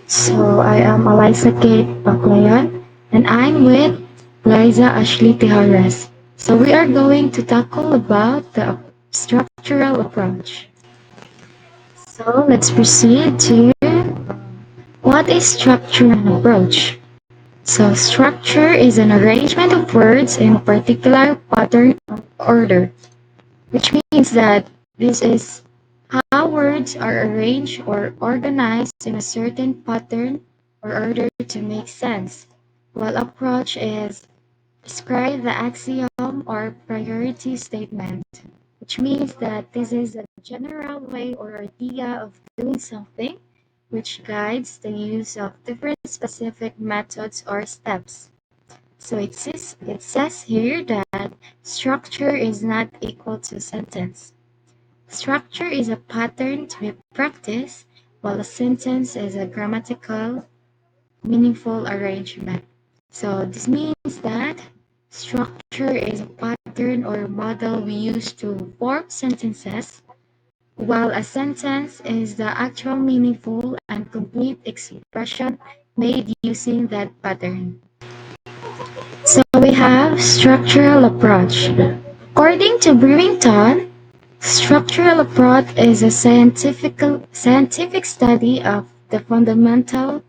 So I am Eliza Kate Baclayon and I'm with Liza Ashley Tejares. So we are going to tackle about the structural approach. So let's proceed to what is structural approach. So structure is an arrangement of words in a particular pattern of order, which means that this is how words are arranged or organized in a certain pattern or order to make sense, while approach is describe the axiom or priority statement, which means that this is a general way or idea of doing something which guides the use of different specific methods or steps. So it says here that structure is not equal to sentence. Structure is a pattern to be practiced, while a sentence is a grammatical, meaningful arrangement. So this means that structure is a pattern or model we use to form sentences, while a sentence is the actual meaningful and complete expression made using that pattern. So we have structural approach. According to Brewington, structural approach is a scientific study of the fundamental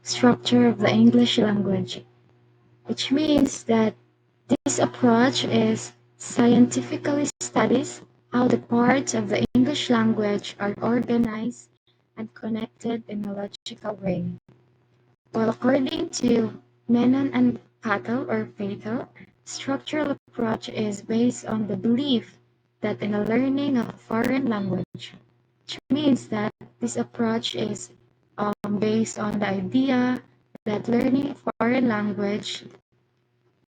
structure of the English language, which means that this approach is scientifically studies how the parts of the English language are organized and connected in a logical way. While according to Menon and Patel or Patel, structural approach is based on the belief that in the learning of a foreign language, which means that this approach is based on the idea that learning a foreign language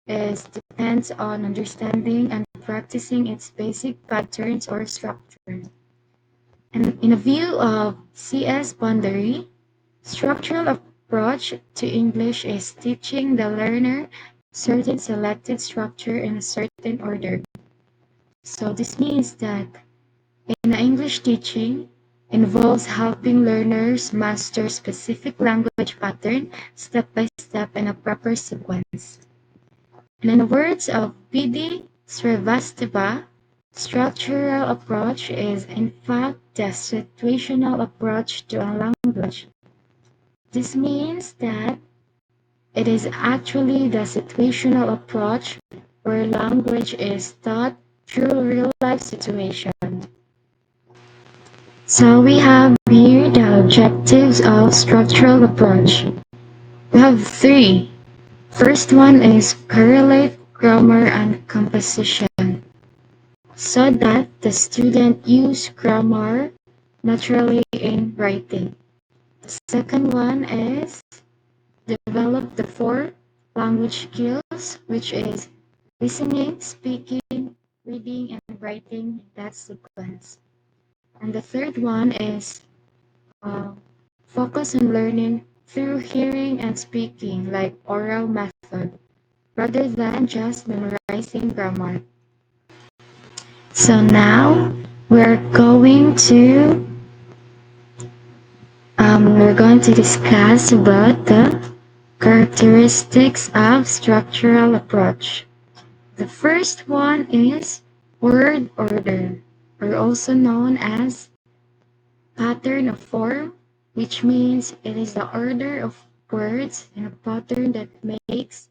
is depends on understanding and practicing its basic patterns or structure. And in a view of C.S. Boundary, structural approach to English is teaching the learner certain selected structure in a certain order. So this means that in English teaching involves helping learners master specific language pattern step by step in a proper sequence. And in the words of P.D. Srivastava, structural approach is in fact the situational approach to a language. This means that it is actually the situational approach where language is taught through real-life situations. So we have here the objectives of structural approach. We have three. First one is correlate grammar and composition so that the student use grammar naturally in writing. The second one is develop the four language skills, which is listening, speaking, reading, and writing in that sequence. And the third one is uh, focus on learning through hearing and speaking, like oral method, rather than just memorizing grammar. So now we're going to discuss about the characteristics of structural approach. The first one is word order, or also known as pattern of form, which means it is the order of words in a pattern that makes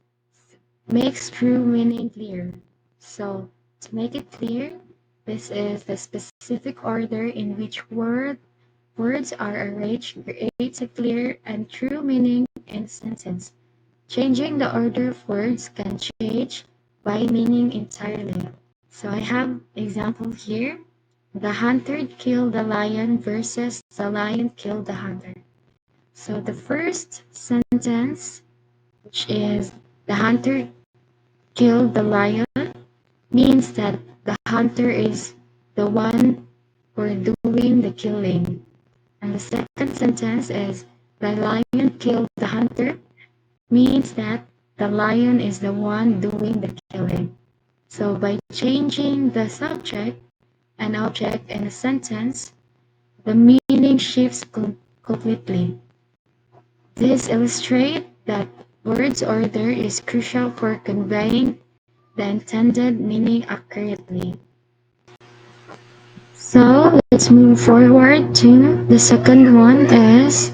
true meaning clear. So to make it clear, this is the specific order in which words are arranged creates a clear and true meaning in a sentence. Changing the order of words can change by meaning entirely. So I have example here. The hunter killed the lion versus the lion killed the hunter. So the first sentence, which is the hunter killed the lion, means that the hunter is the one who are doing the killing. And the second sentence is the lion killed the hunter means that the lion is the one doing the killing. So by changing the subject and object in a sentence, the meaning shifts completely. This illustrates that words order is crucial for conveying the intended meaning accurately. So let's move forward to the second one is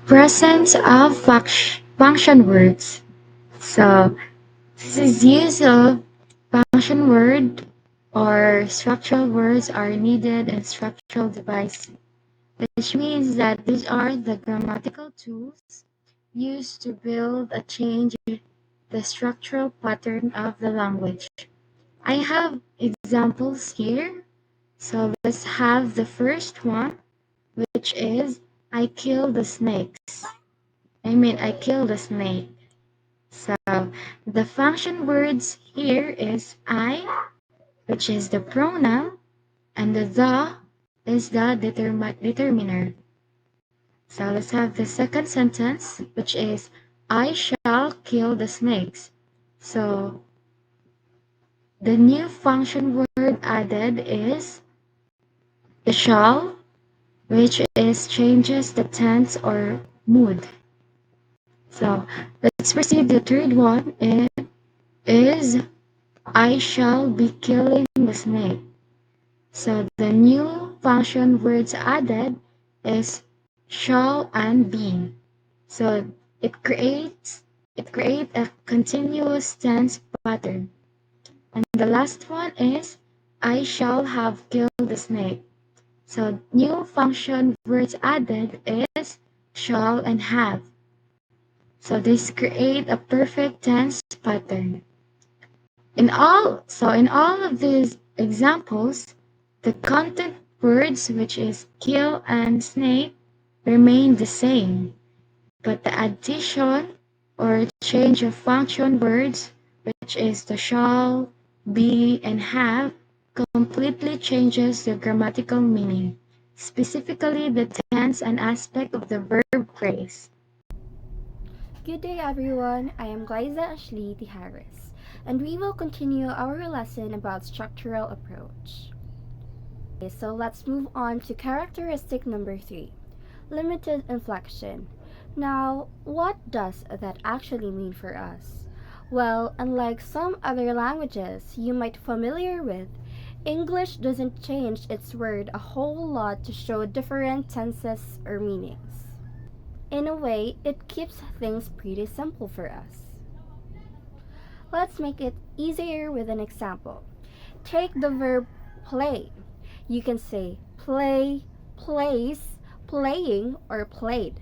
presence of function words. So this is use of function word or structural words are needed in structural devices, which means that these are the grammatical tools used to build a change the structural pattern of the language. I have examples here. So let's have the first one, which is I kill the snakes. I kill the snake. So the function words here is I, which is the pronoun, and the is the determiner. So let's have the second sentence, which is I shall kill the snakes. So the new function word added is the shall, which is changes the tense or mood. So let's proceed. The third one is I shall be killing the snake. So the new function words added is shall and be. So it creates a continuous tense pattern. And the last one is I shall have killed the snake. So new function words added is shall and have. So this create a perfect tense pattern. In all of these examples, the content words which is kill and snake remain the same, but the addition or change of function words which is the shall, be, and have completely changes the grammatical meaning, specifically the tense and aspect of the verb phrase. Good day everyone, I am Glyza Ashley Tejares, and we will continue our lesson about structural approach. Okay, so let's move on to characteristic number 3, limited inflection. Now, what does that actually mean for us? Well, unlike some other languages you might familiar with, English doesn't change its word a whole lot to show different tenses or meanings. In a way, it keeps things pretty simple for us. Let's make it easier with an example. Take the verb play. You can say play, plays, playing, or played.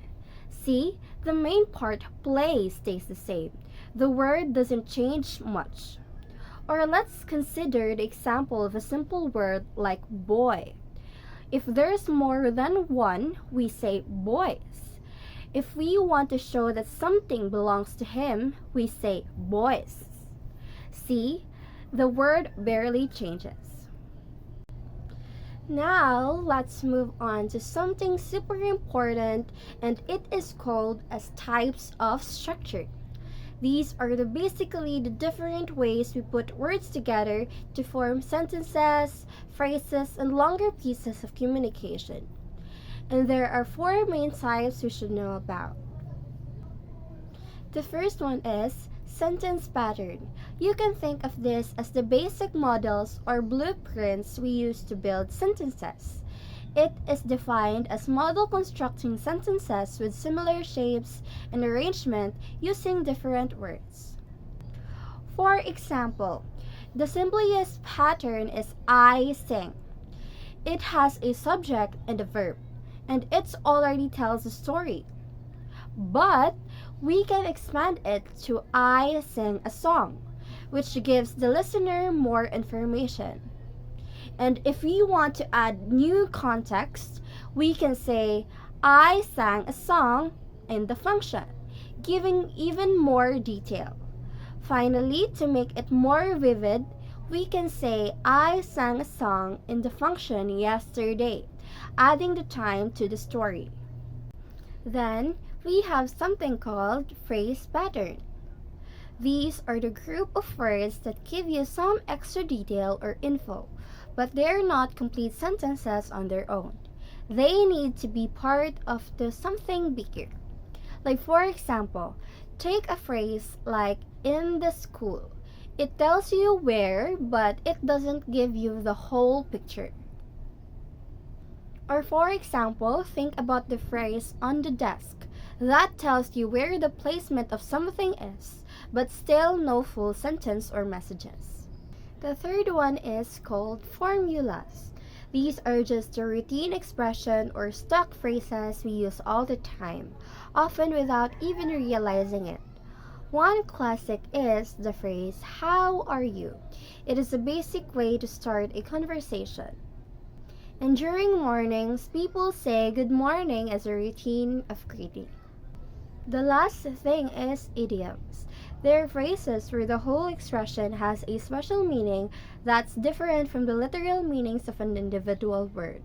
See, the main part play stays the same. The word doesn't change much. Or let's consider the example of a simple word like boy. If there's more than one, we say boys. If we want to show that something belongs to him, we say boys. See, the word barely changes. Now, let's move on to something super important, and it is called as types of structure. These are basically the different ways we put words together to form sentences, phrases, and longer pieces of communication. And there are four main types we should know about. The first one is sentence pattern. You can think of this as the basic models or blueprints we use to build sentences. It is defined as model constructing sentences with similar shapes and arrangement using different words. For example, the simplest pattern is I sing. It has a subject and a verb, and it already tells a story. But we can expand it to I sing a song, which gives the listener more information. And if we want to add new context, we can say I sang a song in the function, giving even more detail. Finally, to make it more vivid, we can say I sang a song in the function yesterday, adding the time to the story. Then, we have something called phrase pattern. These are the group of words that give you some extra detail or info, but they're not complete sentences on their own. They need to be part of the something bigger. Like, for example, take a phrase like in the school. It tells you where, but it doesn't give you the whole picture. Or, for example, think about the phrase on the desk. That tells you where the placement of something is, but still no full sentence or messages. The third one is called formulas. These are just the routine expression or stock phrases we use all the time, often without even realizing it. One classic is the phrase, "How are you?" It is a basic way to start a conversation. And during mornings, people say good morning as a routine of greeting. The last thing is idioms. They're phrases where the whole expression has a special meaning that's different from the literal meanings of an individual word.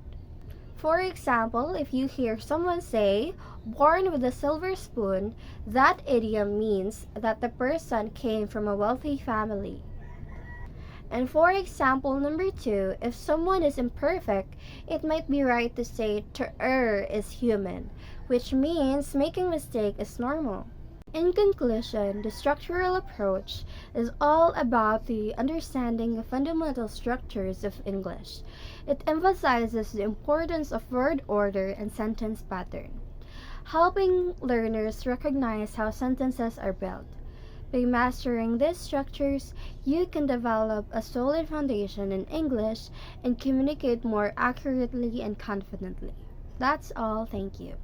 For example, if you hear someone say, "born with a silver spoon," that idiom means that the person came from a wealthy family. And for example number 2, if someone is imperfect, it might be right to say to err is human, which means making mistake is normal. In conclusion, the structural approach is all about the understanding of fundamental structures of English. It emphasizes the importance of word order and sentence pattern, helping learners recognize how sentences are built. By mastering these structures, you can develop a solid foundation in English and communicate more accurately and confidently. That's all. Thank you.